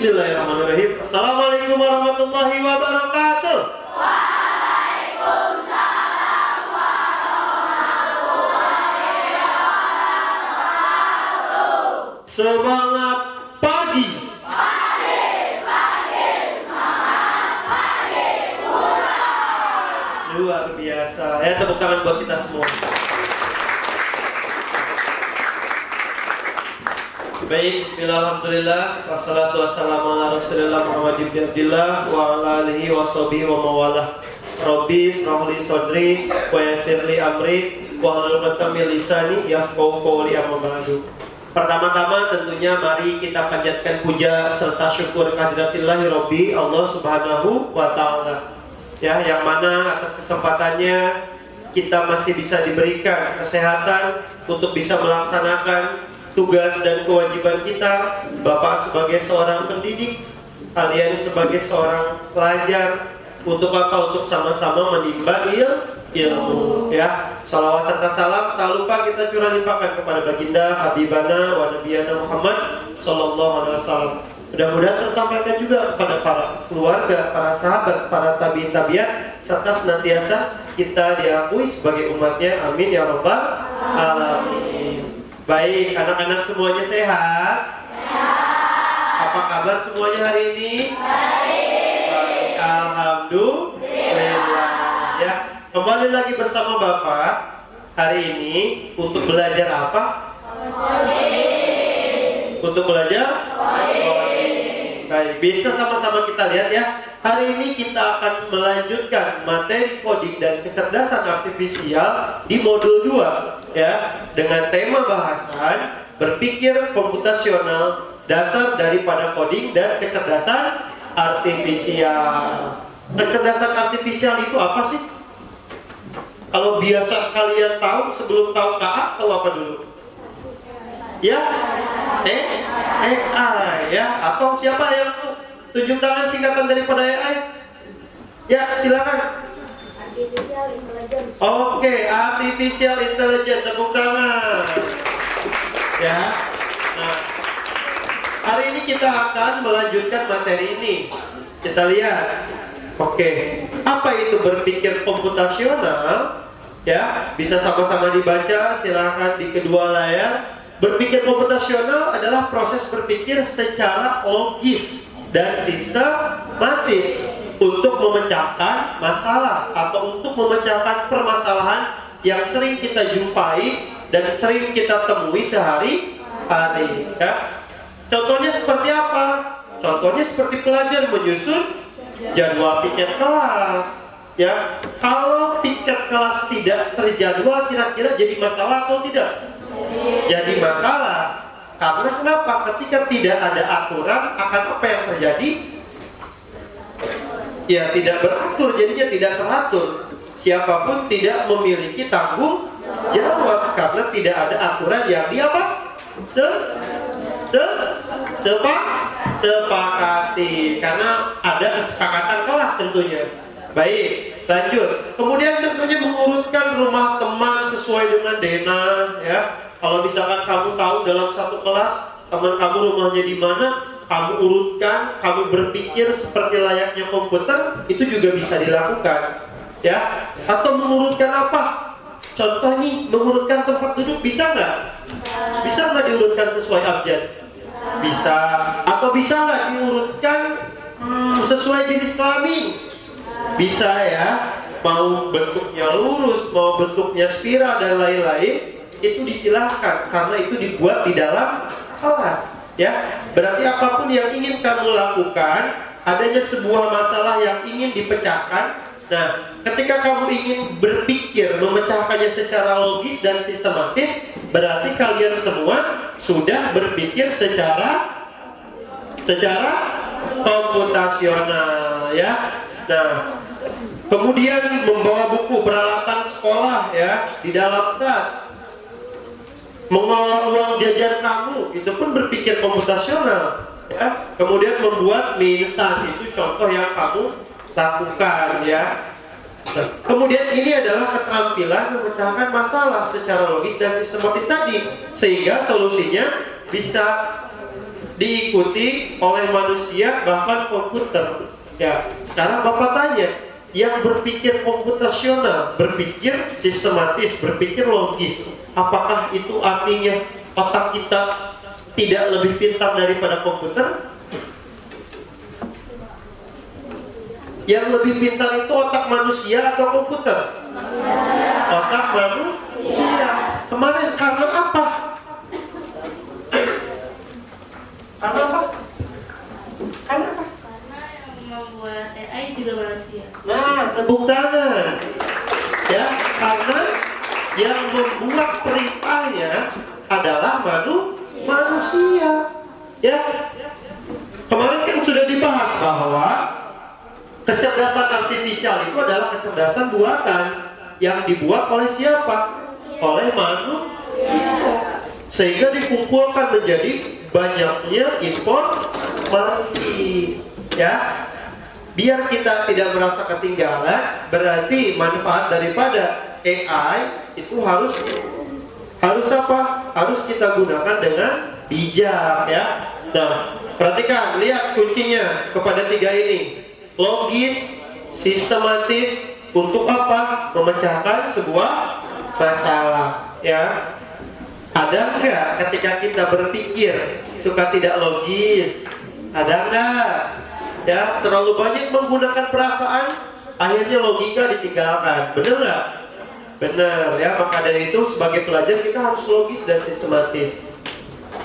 Bismillahirrahmanirrahim. Assalamualaikum warahmatullahi wabarakatuh. Waalaikumsalam warahmatullahi wabarakatuh. Semangat pagi. Pagi, semangat pagi, hurra. Luar biasa. Ya, tepuk tangan buat kita semua. Baik, bismillahirrahmanirrahim. Wassalatu wassalamu ala rasulillah Muhammad ibn Abdillah wa ala alihi wa sahbihi wa mawalah. Rabbi israh li sadri wa yassir li amri wa hlul 'uqdatam min lisani yafqahu qawli, amma ba'du. Pertama-tama tentunya mari kita panjatkan puja serta syukur kehadiratillahir Rabbi Allah Subhanahu wa taala. Ya, yang mana atas kesempatannya kita masih bisa diberikan kesehatan untuk bisa melaksanakan tugas dan kewajiban kita. Bapak sebagai seorang pendidik, kalian sebagai seorang pelajar, untuk apa? Untuk sama-sama menimba ilmu. Ya, salawat serta salam tak lupa kita curah limpahkan kepada baginda Habibana wa Nabiyana Muhammad Sallallahu Alaihi Wasallam. Mudah-mudahan tersampaikan juga kepada para keluarga, para sahabat, para tabi'in tabi'at, serta senantiasa kita diakui sebagai umatnya. Amin ya rabbal alamin. Baik, anak-anak semuanya sehat? Sehat. Apa kabar semuanya hari ini? Baik, alhamdulillah. Ya, kembali lagi bersama Bapak hari ini untuk belajar apa? Untuk belajar? Baik, bisa sama-sama kita lihat ya. Hari ini kita akan melanjutkan materi coding dan kecerdasan artifisial di modul 2 ya, dengan tema bahasan berpikir komputasional, dasar daripada coding dan kecerdasan artifisial. Kecerdasan artifisial itu apa sih? Kalau biasa kalian tahu, sebelum tahu KA, tahu apa dulu? Ya, AI ya. Atau siapa yang tunjuk tangan singkatan daripada AI? Ya, silakan. Artificial intelligence. Oke, artificial intelligence, tepuk tangan. Ya. Nah, hari ini kita akan melanjutkan materi ini. Kita lihat. Oke, apa itu berpikir komputasional? Ya, bisa sama-sama dibaca, silakan di kedua layar. Berpikir komputasional adalah proses berpikir secara logis dan sistematis untuk memecahkan masalah atau untuk memecahkan permasalahan yang sering kita jumpai dan sering kita temui sehari-hari. Ya. Contohnya seperti apa? Contohnya seperti pelajar menyusun jadwal piket kelas. Ya, kalau piket kelas tidak terjadwal, kira-kira jadi masalah atau tidak? Jadi masalah. Karena kenapa? Ketika tidak ada aturan, akan apa yang terjadi? Ya, tidak beratur, jadinya tidak teratur. Siapapun tidak memiliki tanggung jawab karena tidak ada aturan yang sepakati, karena ada kesepakatan kelas tentunya. Baik, lanjut. Kemudian tentunya mengurutkan rumah teman sesuai dengan Dena ya. Kalau misalkan kamu tahu dalam satu kelas teman kamu rumahnya di mana, kamu urutkan, kamu berpikir seperti layaknya komputer, itu juga bisa dilakukan ya. Atau mengurutkan apa? Contoh nih, mengurutkan tempat duduk bisa nggak? Bisa nggak diurutkan sesuai abjad? Bisa. Atau bisa nggak diurutkan sesuai jenis kelamin? Bisa ya. Mau bentuknya lurus, mau bentuknya spiral dan lain-lain, itu disilahkan karena itu dibuat di dalam kelas ya. Berarti apapun yang ingin kamu lakukan, adanya sebuah masalah yang ingin dipecahkan. Nah, ketika kamu ingin berpikir memecahkannya secara logis dan sistematis, berarti kalian semua sudah berpikir secara komputasional ya. Nah, kemudian membawa buku peralatan sekolah ya di dalam tas, mengelola uang jajan kamu, itu pun berpikir komputasional ya. Kemudian membuat mie instan, itu contoh yang kamu lakukan ya. Kemudian ini adalah keterampilan memecahkan masalah secara logis dan sistematis tadi, sehingga solusinya bisa diikuti oleh manusia bahkan komputer. Ya, sekarang Bapak tanya, yang berpikir komputasional, berpikir sistematis, berpikir logis, apakah itu artinya otak kita tidak lebih pintar daripada komputer? Yang lebih pintar itu otak manusia atau komputer? Otak manusia. Kemarin karena apa? Karena apa? Karena apa? Karena yang membuat AI juga manusia. Nah, tepuk tangan. Ya, karena yang membuat perintahnya adalah manusia. Ya. Kemarin kan sudah dibahas bahwa kecerdasan artifisial itu adalah kecerdasan buatan yang dibuat oleh siapa? Oleh manusia. Sehingga dikumpulkan menjadi banyaknya informasi. Ya, biar kita tidak merasa ketinggalan, berarti manfaat daripada AI itu harus apa? Harus kita gunakan dengan bijak, ya. Nah, perhatikan, lihat kuncinya kepada tiga ini. Logis, sistematis, untuk apa? Memecahkan sebuah masalah, ya. Ada enggak ketika kita berpikir suka tidak logis? Ada enggak? Ya, terlalu banyak menggunakan perasaan, akhirnya logika ditinggalkan. Benar enggak? Benar, ya. Maka dari itu sebagai pelajar kita harus logis dan sistematis.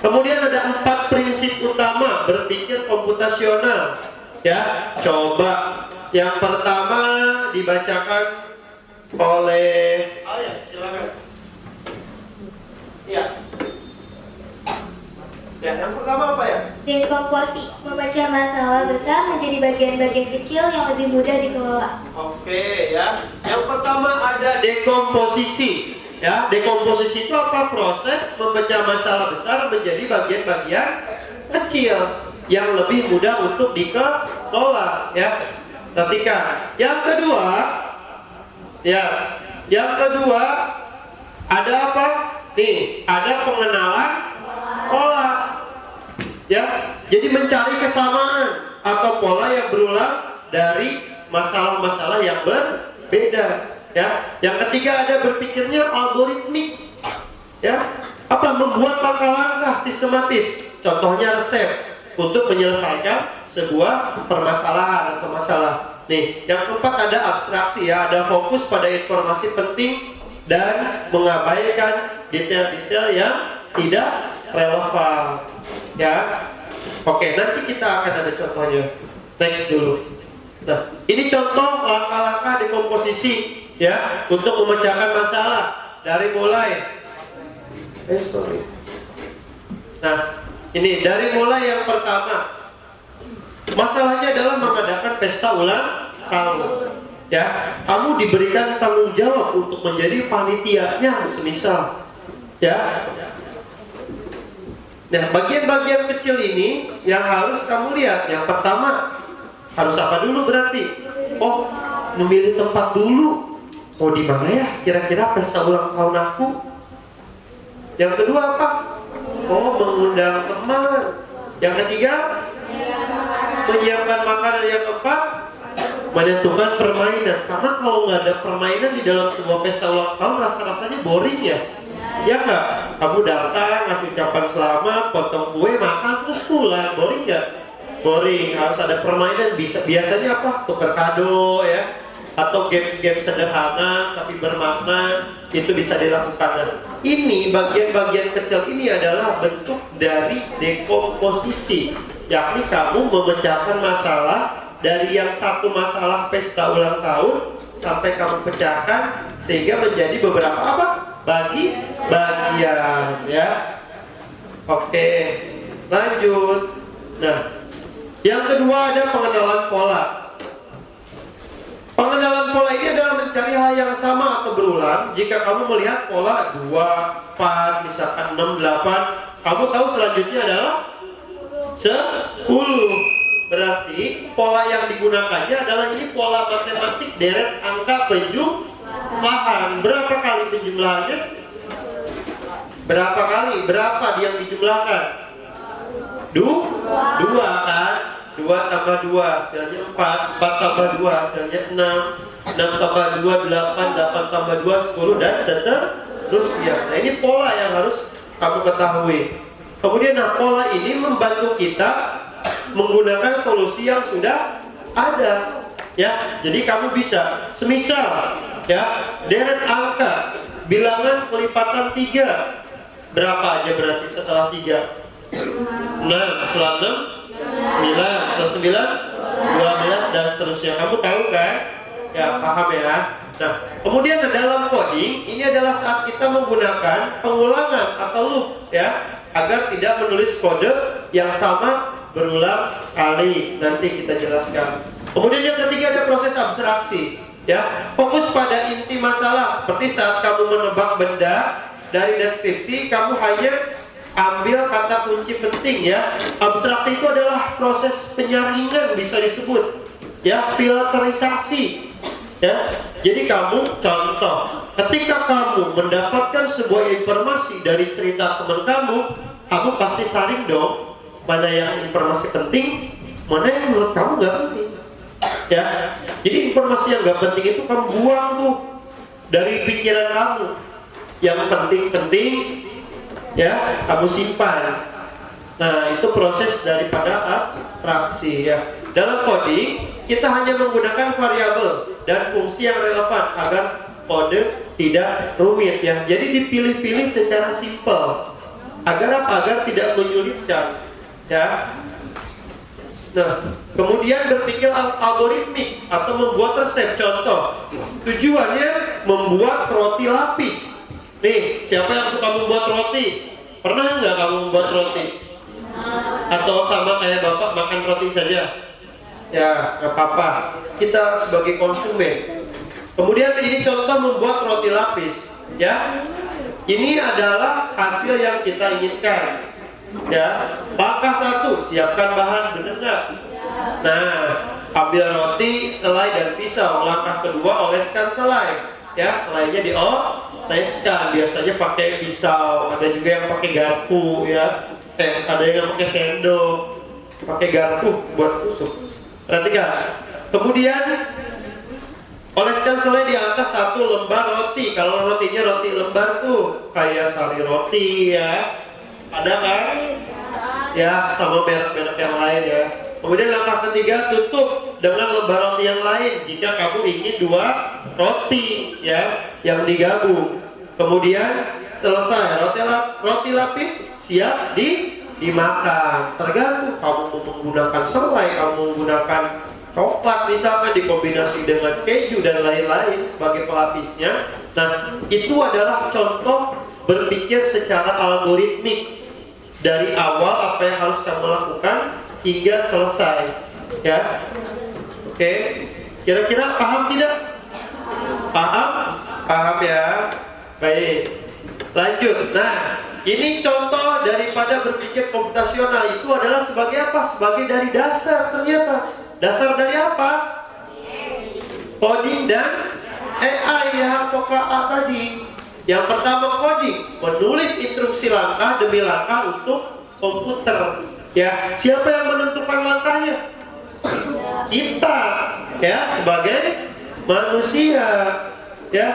Kemudian ada 4 prinsip utama berpikir komputasional. Ya, coba yang pertama dibacakan oleh silakan. Ya. Ya, yang pertama apa ya? Dekomposisi, membaca masalah besar menjadi bagian-bagian kecil yang lebih mudah dikelola. Oke, ya. Yang pertama ada dekomposisi. Ya, dekomposisi itu apa? Proses memecah masalah besar menjadi bagian-bagian kecil yang lebih mudah untuk dikelola, ya. Perhatikan. Yang kedua, ya. Yang kedua ada apa? Nih, ada pengenalan pola. Ya, jadi mencari kesamaan atau pola yang berulang dari masalah-masalah yang berbeda. Ya, yang ketiga ada berpikirnya algoritmik. Ya, apa? Membuat langkah-langkah sistematis. Contohnya resep untuk menyelesaikan sebuah permasalahan atau masalah. Nih, yang keempat ada abstraksi, ya, ada fokus pada informasi penting dan mengabaikan detail-detail yang tidak relevan. Ya, oke, nanti kita akan ada contohnya. Next dulu. Nah, ini contoh langkah-langkah dekomposisi, ya, untuk memecahkan masalah dari mulai. Nah, ini dari mulai yang pertama. Masalahnya adalah mengadakan pesta ulang tahun. Ya, kamu diberikan tanggung jawab untuk menjadi panitianya, semisal. Ya. Nah, bagian-bagian kecil ini yang harus kamu lihat. Yang pertama, harus apa dulu berarti? Oh, memilih tempat dulu. Oh, di mana ya kira-kira pesta ulang tahun aku? Yang kedua apa? Oh, mengundang teman. Yang ketiga, menyiapkan makanan. Yang keempat, menentukan permainan. Karena kalau nggak ada permainan di dalam sebuah pesta ulang tahun, rasa-rasanya boring, ya. Ya nggak? Kamu datang, ngasih ucapan selamat, potong kue, makan, terus pulang. Boring nggak? Boring. Harus ada permainan. Biasanya apa? Tukar kado, ya. Atau games-games sederhana tapi bermakna, itu bisa dilakukan. Ini bagian-bagian kecil ini adalah bentuk dari dekomposisi, yakni kamu memecahkan masalah dari yang satu masalah pesta ulang tahun sampai kamu pecahkan sehingga menjadi beberapa apa? Bagian, ya. Oke, lanjut. Nah, yang kedua ada pengenalan pola. Pengenalan pola ini adalah mencari hal yang sama atau berulang. Jika kamu melihat pola 2, 4, misalkan 6, 8, kamu tahu selanjutnya adalah 10. Berarti pola yang digunakannya adalah ini pola matematik deret angka penjumlahan. Berapa kali penjumlahannya? Berapa kali? Berapa yang dijumlahkan? Dua kan? 2 tambah 2 hasilnya 4, 4 tambah 2 hasilnya 6, 6 tambah 2 8, 8 tambah 2 10 dan seterusnya. Nah ini pola yang harus kamu ketahui. Kemudian pola ini membantu kita menggunakan solusi yang sudah ada. Ya, jadi kamu bisa semisal ya, deret angka bilangan kelipatan 3 berapa aja berarti setelah 3? 6, setelah 6 9, setelah 9 12 dan seterusnya. Kamu tahu kan? Ya, paham ya. Nah, kemudian dalam coding ini adalah saat kita menggunakan pengulangan atau loop ya, agar tidak menulis kode yang sama berulang kali. Nanti kita jelaskan. Kemudian yang ketiga ada proses abstraksi ya. Fokus pada inti masalah. Seperti saat kamu menebak benda dari deskripsi, kamu hanya ambil kata kunci penting ya. Abstraksi itu adalah proses penyaringan bisa disebut ya, filterisasi ya. Jadi kamu contoh, ketika kamu mendapatkan sebuah informasi dari cerita teman kamu pasti saring dong, mana yang informasi penting, mana yang menurut kamu nggak penting ya. Jadi informasi yang nggak penting itu kamu buang tuh dari pikiran kamu. Yang penting-penting ya kamu simpan. Nah itu proses daripada abstraksi ya. Dalam coding kita hanya menggunakan variabel dan fungsi yang relevan agar kode tidak rumit ya. Jadi dipilih-pilih secara simpel agar apa? Agar tidak menyulitkan ya. Nah kemudian berpikir algoritmik atau membuat resep. Contoh, tujuannya membuat roti lapis. Nih, siapa yang suka membuat roti? Pernah nggak kamu membuat roti? Atau sama kayak bapak makan roti saja? Ya, nggak apa-apa. Kita sebagai konsumen. Kemudian ini contoh membuat roti lapis. Ya, ini adalah hasil yang kita inginkan. Ya, langkah 1, siapkan bahan, benar nggak? Nah, ambil roti, selai dan pisau. Langkah kedua, oleskan selai. Ya, selainya dioleskan, biasanya pakai pisau, ada juga yang pakai garpu ya, ada yang pakai sendok, pakai garpu buat tusuk. Perhatikan. Kemudian oleskan selai di atas 1 lembar roti. Kalau rotinya roti lembar tuh kayak sari roti ya, ada kan? Ya, sama merek-merek yang lain ya. Kemudian langkah ketiga, tutup dengan lembar roti yang lain jika kamu ingin 2 roti ya yang digabung. Kemudian selesai, roti lapis siap dimakan. Tergantung kamu mau menggunakan selai, kamu menggunakan coklat misalkan dikombinasi dengan keju dan lain-lain sebagai pelapisnya. Nah itu adalah contoh berpikir secara algoritmik dari awal apa yang harus kamu lakukan hingga selesai ya. Oke, kira-kira paham tidak? Paham ya. Baik, lanjut. Nah ini contoh daripada berpikir komputasional itu adalah sebagai apa? Sebagai dari dasar. Ternyata dasar dari apa? Coding dan AI ya, atau KA tadi. Yang pertama coding, menulis instruksi langkah demi langkah untuk komputer. Ya, siapa yang menentukan langkahnya? Kita, ya, sebagai manusia. Ya,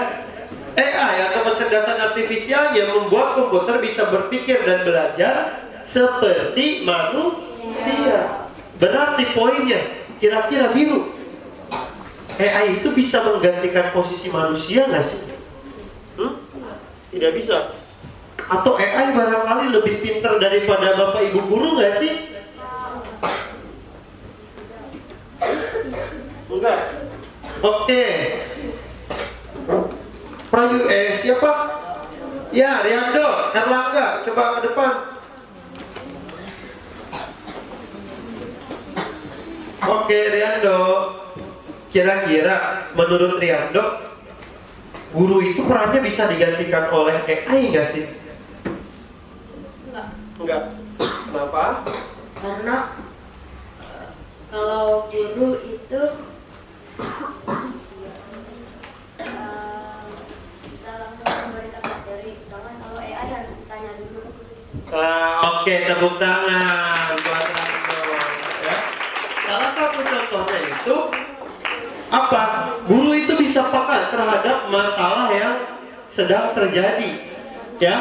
AI atau kecerdasan artifisial yang membuat komputer bisa berpikir dan belajar seperti manusia. Berarti poinnya, kira-kira biru, AI itu bisa menggantikan posisi manusia nggak sih? Tidak bisa. Atau AI barangkali lebih pintar daripada bapak ibu guru nggak sih? Enggak. Oke. Siapa? Ya, Riando, Erlangga, coba ke depan. Oke, Riando. Kira-kira menurut Riando, guru itu perannya bisa digantikan oleh AI nggak sih? Enggak. Kenapa? Karena kalau guru itu bisa langsung memberikan materi, sedangkan kalau AI harus ditanya dulu. Oke, tepuk tangan. Apa? Guru itu bisa peka terhadap masalah yang sedang terjadi. Ya,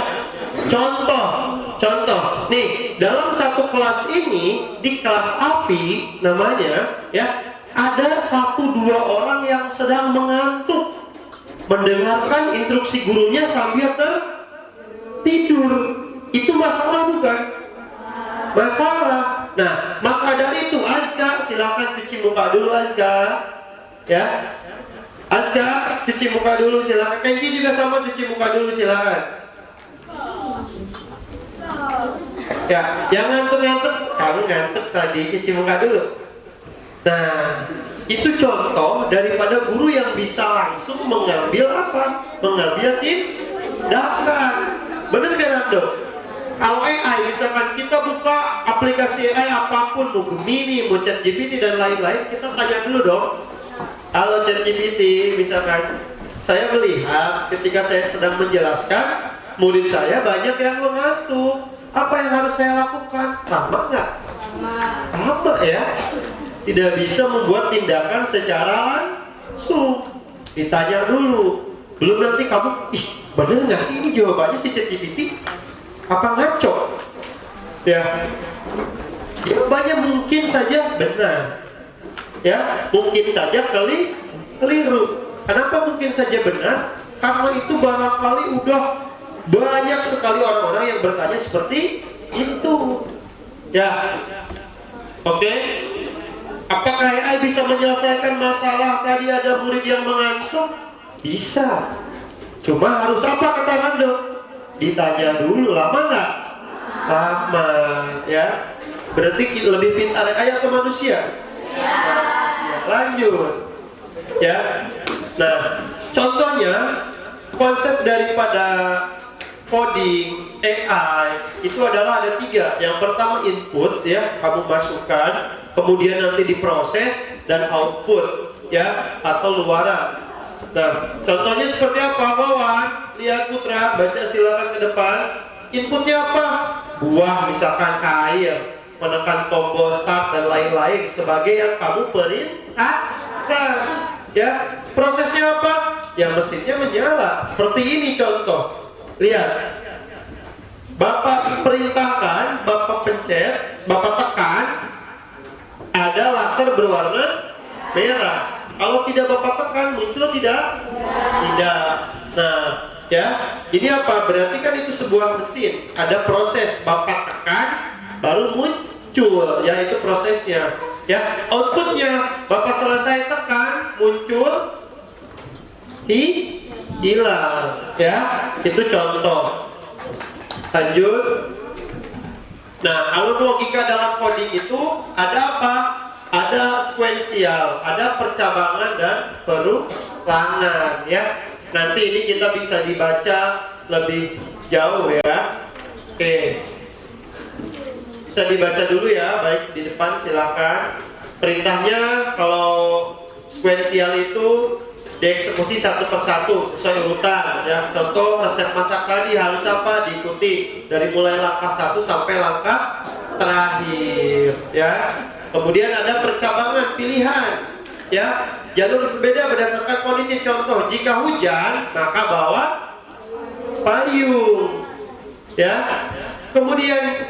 contoh, nih dalam satu kelas ini, di kelas AFI namanya, ya, ada 1-2 orang yang sedang mengantuk, mendengarkan instruksi gurunya sambil tidur. Itu masalah bukan? Masalah. Nah, maka dari itu Azka, silakan cuci muka dulu Azka. Ya, Azka, cuci muka dulu silakan. Kenji juga sama, cuci muka dulu silakan. Ya, jangan ngantuk. Kamu ngantuk tadi, cuci muka dulu. Nah, itu contoh daripada guru yang bisa langsung mengambil apa? Mengambil tindakan. Benar kan, Ando? Kalau AI, misalkan kita buka aplikasi AI apapun, mau Gemini, mau ChatGPT dan lain-lain, kita tanya dulu dong. Halo ChatGPT, misalkan saya melihat ketika saya sedang menjelaskan, murid saya banyak yang mengantuk. Apa yang harus saya lakukan? Sama nggak? Sama ya. Tidak bisa membuat tindakan secara langsung. Ditanya dulu. Belum nanti kamu, bener nggak sih ini jawabannya si ChatGPT? Apa ngaco? Ya. Jawabannya mungkin saja benar. Ya, mungkin saja keliru. Kenapa mungkin saja benar? Karena itu barangkali udah banyak sekali orang-orang yang bertanya seperti itu. Ya, oke. Apakah AI bisa menyelesaikan masalah tadi ada murid yang mengantuk? Bisa. Cuma harus apa kata Rando? Ditanya dulu, lama nggak? Lama, ya. Berarti lebih pintar AI atau manusia? Lanjut. Ya. Nah, contohnya konsep daripada coding AI itu adalah ada 3. Yang pertama input, ya, kamu masukkan, kemudian nanti diproses, dan output, ya, atau luaran. Nah, contohnya seperti apa, Wawan? Lihat Putra, baca silakan ke depan. Inputnya apa? Buah, misalkan air, menekan tombol start dan lain-lain sebagai yang kamu perintahkan. Ya, prosesnya apa? Ya, mesinnya menyala. Seperti ini contoh. Lihat, Bapak perintahkan, Bapak pencet, Bapak tekan, ada laser berwarna merah. Kalau tidak Bapak tekan, muncul tidak? Tidak. Nah, ya, ini apa? Berarti kan itu sebuah mesin. Ada proses, Bapak tekan, baru muncul. Ya, itu prosesnya. Ya, outputnya, Bapak selesai tekan, muncul, hilang, ya, itu contoh. Lanjut. Nah, alur logika dalam coding itu ada apa? Ada sekuensial, ada percabangan dan perulangan, ya. Nanti ini kita bisa dibaca lebih jauh, ya. Oke, bisa dibaca dulu ya, baik di depan silakan. Perintahnya kalau sekuensial itu dieksekusi satu persatu sesuai urutan, ya. Contoh resep masak tadi harus apa? Diikuti dari mulai langkah 1 sampai langkah terakhir, ya. Kemudian ada percabangan pilihan, ya. Jalur berbeda berdasarkan kondisi. Contoh, jika hujan maka bawa payung, ya. Kemudian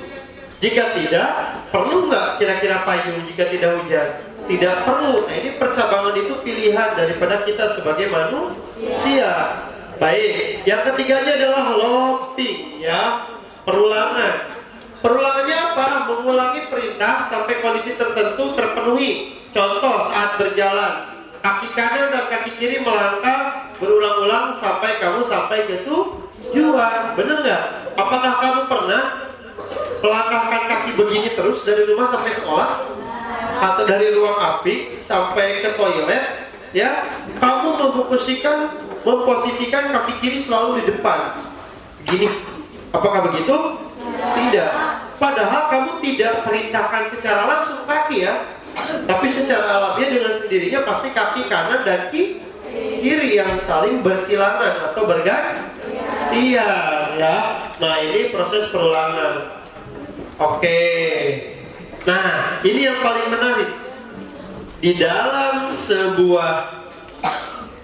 jika tidak, perlu nggak kira-kira payung jika tidak hujan? Tidak perlu. Nah, ini percabangan itu pilihan daripada kita sebagai manusia. Baik, yang ketiganya adalah looping, ya, perulangan. Perulangannya apa? Mengulangi perintah sampai kondisi tertentu terpenuhi. Contoh, saat berjalan, kaki kanan dan kaki kiri melangkah berulang-ulang sampai kamu sampai ke tujuan. Bener nggak? Apakah kamu pernah melangkahkan kaki begini terus dari rumah sampai sekolah? Atau dari ruang api sampai ke toilet, ya? Kamu memposisikan kaki kiri selalu di depan, gini. Apakah begitu? Tidak. Padahal kamu tidak perintahkan secara langsung kaki, ya, tapi secara alamiah dengan sendirinya pasti kaki kanan dan kiri yang saling bersilangan atau bergantian, ya. Nah, ini proses perulangan. Oke. Nah, ini yang paling menarik. di dalam sebuah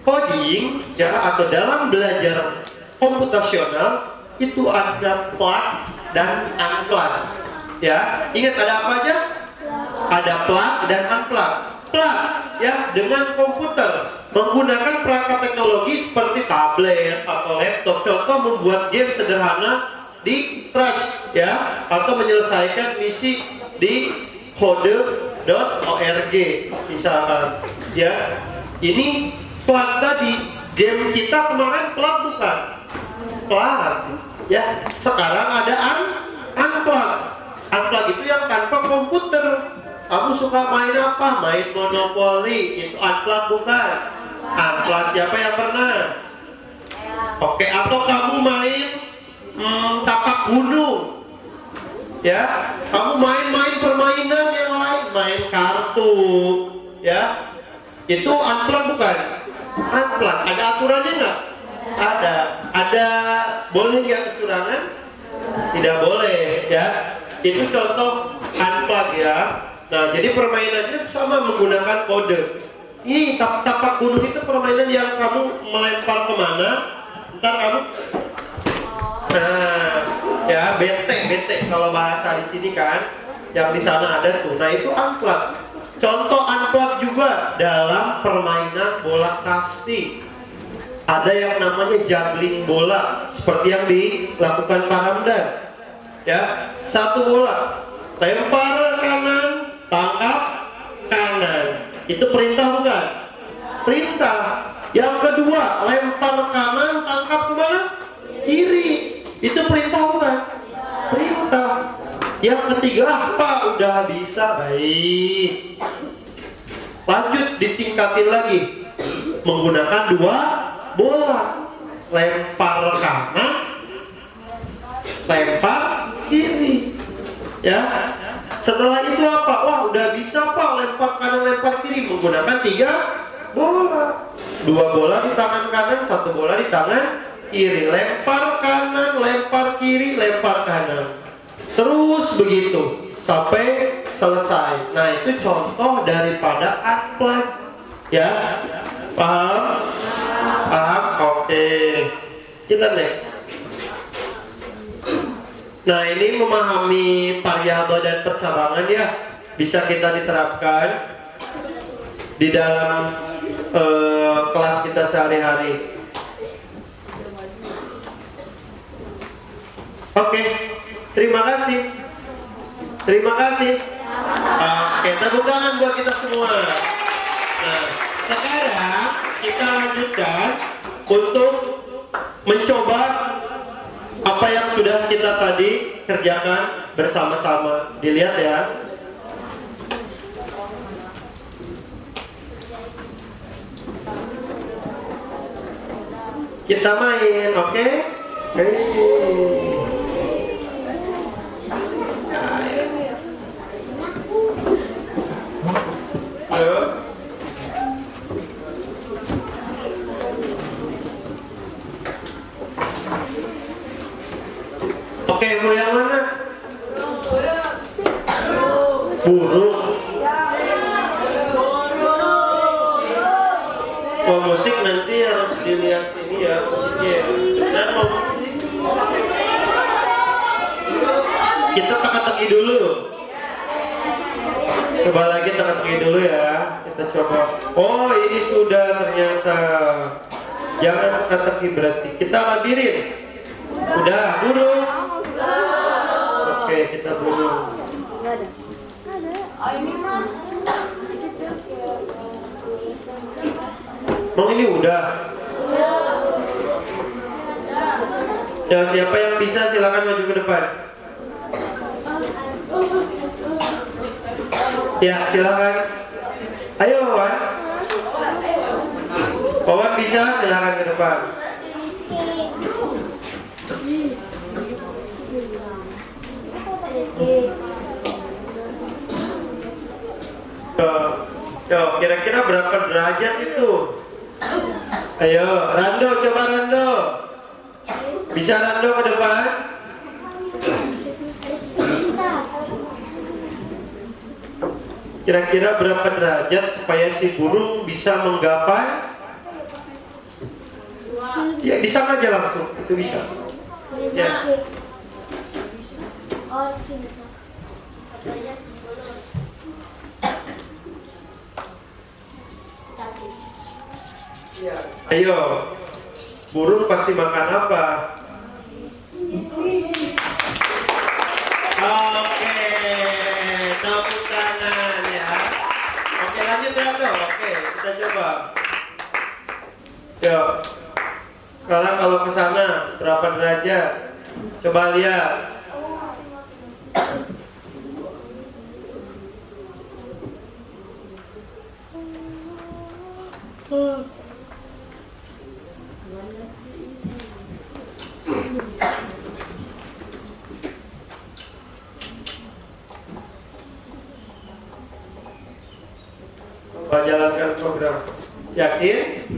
coding ya atau dalam belajar komputasional itu ada plug dan unplug. Ya, ingat ada apa aja? Ada plug dan unplug. Plug ya dengan komputer menggunakan perangkat teknologi seperti tablet atau laptop. Contoh membuat game sederhana di Scratch ya atau menyelesaikan misi di kode.org misalkan ya. Ini plug tadi, game kita kemarin plug bukan? Plug ya. Sekarang ada unplug. Unplug itu yang tanpa komputer. Kamu suka main apa? Main Monopoly, itu unplug bukan? Unplug siapa yang pernah? Oke, atau kamu main tapak gunung ya, kamu main permainan yang lain, main kartu ya, itu unplug bukan? Unplug, ada aturannya nggak? Ada boleh nggak kecurangan? Tidak boleh ya, itu contoh unplug ya. Nah, jadi permainannya sama menggunakan kode. Ini tapak gunung itu permainan yang kamu melempar kemana, ntar kamu ya bete kalau bahasa di sini kan, yang di sana ada tuh. Nah, itu unplug. Contoh unplug juga dalam permainan bola kasti. Ada yang namanya juggling bola, seperti yang dilakukan Pak Hamdan. Ya, satu bola, lempar kanan, tangkap kanan. Itu perintah bukan? Perintah. Yang kedua, lempar kanan, tangkap kemana? Kiri. Itu perintah bukan? Perintah. Yang ketiga apa? Udah bisa, baik. Lanjut ditingkatin lagi. Menggunakan dua bola. Lempar kanan, lempar kiri. Ya. Setelah itu apa? Wah, udah bisa Pak, lempar kanan, lempar kiri. Menggunakan 3 bola. 2 bola di tangan kanan, 1 bola di tangan kiri. Lempar kanan, lempar kiri, lempar kanan. Terus begitu sampai selesai. Nah, itu contoh daripada unplug. Ya, paham? Paham? Oke. Kita next. Nah, ini memahami variabel dan percabangan ya, bisa kita diterapkan di dalam kelas kita sehari-hari. Oke, terima kasih. Terima kasih. Oke, tepuk tangan buat kita semua. Nah, sekarang kita lanjutkan untuk mencoba apa yang sudah kita tadi kerjakan bersama-sama. Dilihat ya. Kita main, oke? Oke, mau yang mana? Burung. Oh, musik nanti harus dilihat ini ya, musiknya. Dan mau musik. Kita teka-teki dulu. Coba lagi teka-teki dulu ya. Kita coba. Oh, ini sudah ternyata. Jangan teka-teki berarti. Kita labirin. Udah, burung. Oke, kita burung. Mau ini udah. Ya, siapa yang bisa silakan maju ke depan. Ya, silakan. Ayo, Wawan. Wawan bisa silakan ke depan. Yo, kira-kira berapa derajat itu? Ayo, Rando, coba Rando. Bisa Rando ke depan? Kira-kira berapa derajat supaya si burung bisa menggapai? Ya bisa aja langsung, itu bisa. Ya. Oh, itu bisa. Ayo, burung pasti makan apa? Oke, tepuk tangan ya. Oke, lanjut ya dong. Oke, kita coba. Yuk. Sekarang kalau ke sana berapa derajat? Coba lihat. Coba jalankan program. Yakin?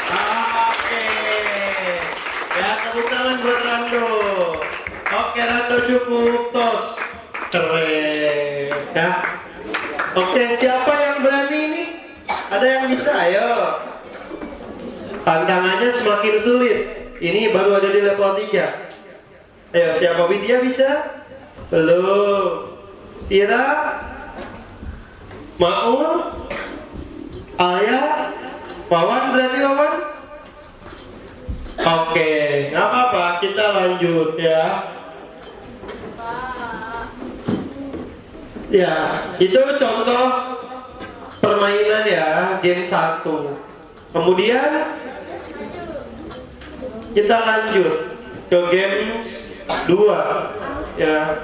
Oke. Ya, tepuk tangan buat Rando. Oke, Rando cukup tos. Keren. Ya. Oke, siapa yang berani ini? Ada yang bisa? Ayo. Tantangannya semakin sulit. Ini baru ada di level 3. Ayo, siapa Widya bisa? Belum. Tira? Maul? Ayah? Wawan berarti Wawan? Oke, nggak apa-apa, kita lanjut ya. Ya, itu contoh permainan ya, game 1. Kemudian kita lanjut ke game 2 ya.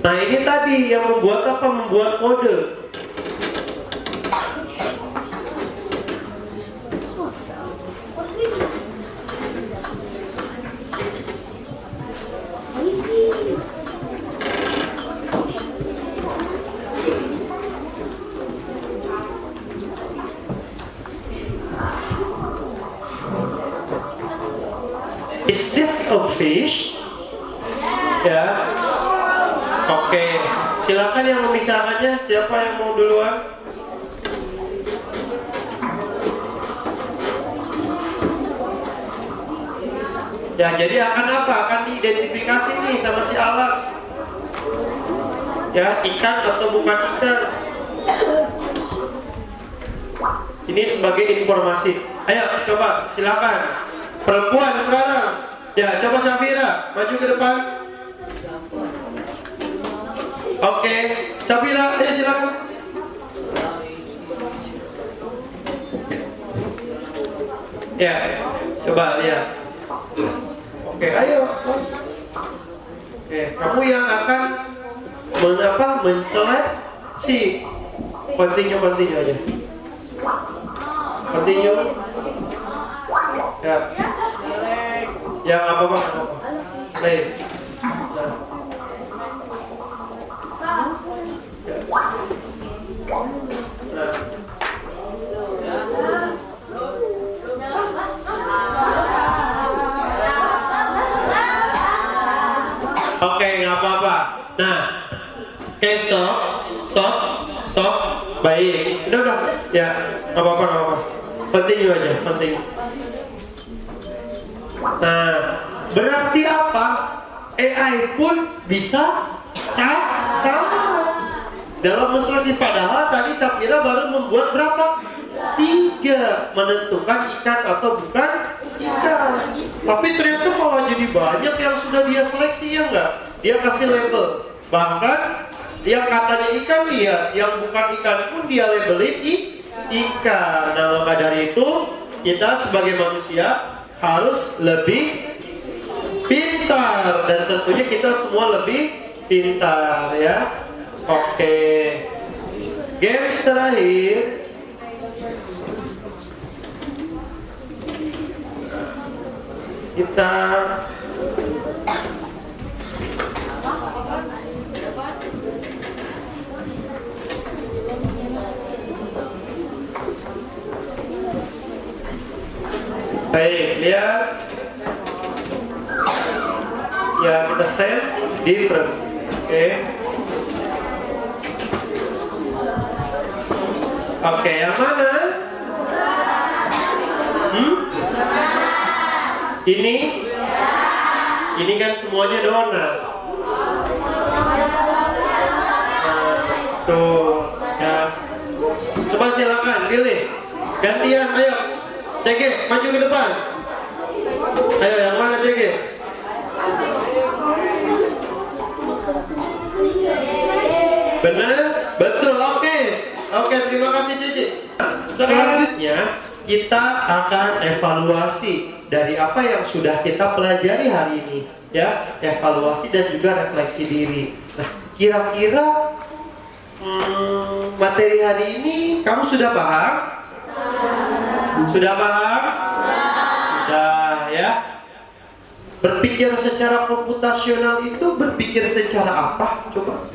Nah, ini tadi yang membuat apa? Membuat kode. Is this a fish? Ya. Oke, silakan yang memisahkannya. Siapa yang mau duluan? Ya, jadi akan apa? Akan diidentifikasi nih sama si alat. Ya, ikan atau bukan ikan. Ini sebagai informasi. Ayo, coba silakan. Perempuan sekarang. Ya, coba Syafira maju ke depan. Oke, Syafira, ayo silakan. Ya, coba lihat. Oke, ayo. Oke, kamu yang akan menseleksi. Continue aja. Continue. Ya. Ya, apa-apa. Baik. Oke, nggak apa-apa. Nah, oke, stop. Baik, udah. Ya, nggak apa-apa. Continue aja, continue. Nah, berarti apa? AI pun bisa sama dalam menselesaikan. Padahal tadi Syafira baru membuat berapa? 3, menentukan ikan atau bukan ikan. Tapi ternyata malah jadi banyak yang sudah dia seleksi, ya enggak? Dia kasih label. Bahkan yang katanya ikan dia, yang bukan ikan pun dia labelin ikan. Nah, maka dari itu kita sebagai manusia harus lebih pintar, dan tentunya kita semua lebih pintar ya. Oke. Games terakhir. Kita baik, lihat ya, kita save different. Oke, yang mana? Ini kan semuanya donat. Tuh ya, coba silakan pilih gantian, ayo CG maju ke depan. Ayo, yang mana CG? Benar? Betul, oke, terima kasih Cici. Selanjutnya kita akan evaluasi dari apa yang sudah kita pelajari hari ini, ya, evaluasi dan juga refleksi diri. Nah, kira-kira materi hari ini kamu sudah paham? Sudah paham? Sudah ya. Berpikir secara komputasional itu berpikir secara apa? Coba.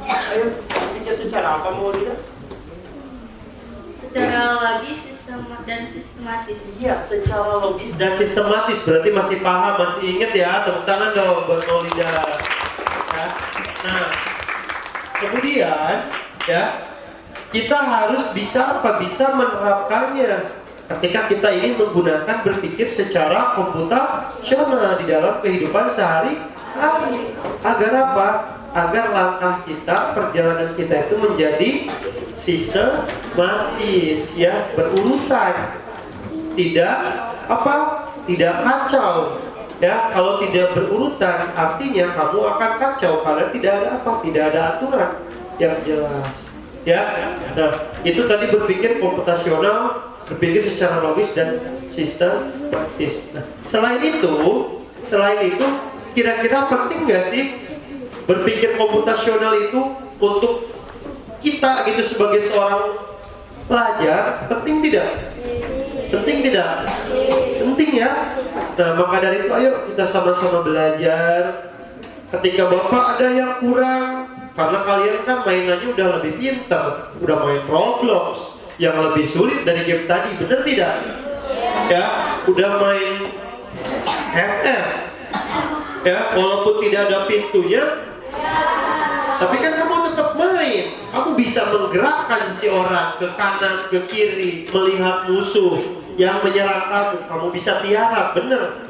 Ayo, berpikir secara apa mau lihat? Secara logis, dan sistematis. Iya, secara logis dan sistematis. Berarti masih paham, masih ingat ya. Tepuk tangan dong buat Maulida. Ya. Nah, kemudian ya, kita harus bisa menerapkannya ketika kita ingin menggunakan berpikir secara komputasional di dalam kehidupan sehari-hari. Agar apa? Agar langkah kita, perjalanan kita itu menjadi sistematis ya, berurutan, tidak kacau ya. Kalau tidak berurutan artinya kamu akan kacau karena tidak ada aturan yang jelas ya. Nah, itu tadi berpikir komputasional, berpikir secara logis dan sistematis. Nah, selain itu kira-kira penting nggak sih berpikir komputasional itu untuk kita gitu sebagai seorang pelajar? Penting tidak? Penting ya. Nah, maka dari itu ayo kita sama-sama belajar. Ketika Bapak ada yang kurang, karena kalian kan mainannya udah lebih pintar, udah main Roblox yang lebih sulit dari game tadi, bener tidak? Ya, udah main FF ya, walaupun tidak ada pintunya, tapi kan kamu tetap main. Kamu bisa menggerakkan si orang ke kanan, ke kiri, melihat musuh yang menyerang kamu. Kamu bisa tiarap, bener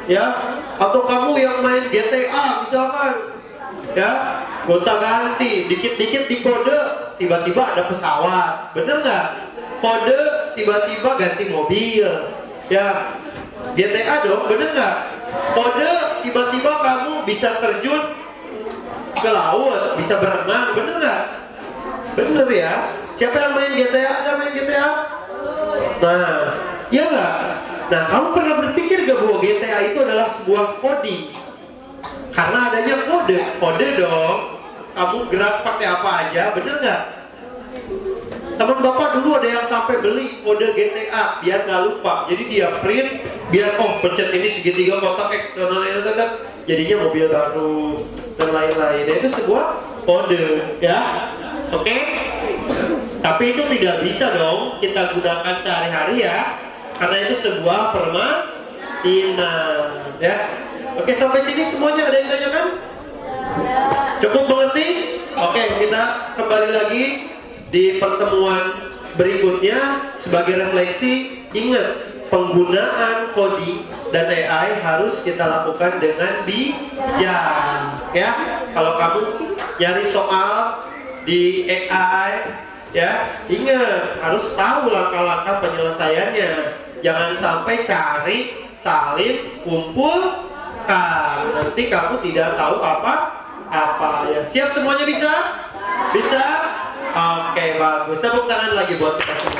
ya. Atau kamu yang main GTA misalkan ya, gonta ganti, dikit-dikit di kode tiba-tiba ada pesawat, bener nggak? Kode tiba-tiba ganti mobil ya, GTA dong, bener nggak? Kode tiba-tiba kamu bisa terjun ke laut, bisa berenang, bener nggak? Bener ya. Siapa yang main GTA? Ada main GTA? Nah, ya nggak? Nah, kamu pernah berpikir gak bahwa GTA itu adalah sebuah coding? Karena adanya kode dong. Kamu gerak pakai apa aja, bener nggak? Teman Bapak dulu ada yang sampai beli kode GTA biar nggak lupa. Jadi dia print, biar pencet ini segitiga kotak eksternal jadinya mobil baru dan lain-lain. Itu sebuah kode ya. Oke? Tapi itu tidak bisa dong kita gunakan sehari-hari ya. Karena itu sebuah permainan ya. Oke, sampai sini semuanya ada yang tanyakan? Cukup mengerti? Oke, kita kembali lagi di pertemuan berikutnya. Sebagai refleksi, ingat penggunaan coding dan AI harus kita lakukan dengan bijak ya. Kalau kamu nyari soal di AI ya, ingat harus tahu langkah-langkah penyelesaiannya. Jangan sampai cari, salin, kumpulkan, nanti kamu tidak tahu apa ya. Siap semuanya? Bisa? Oke, bagus. Tepuk tangan lagi buat kita semua.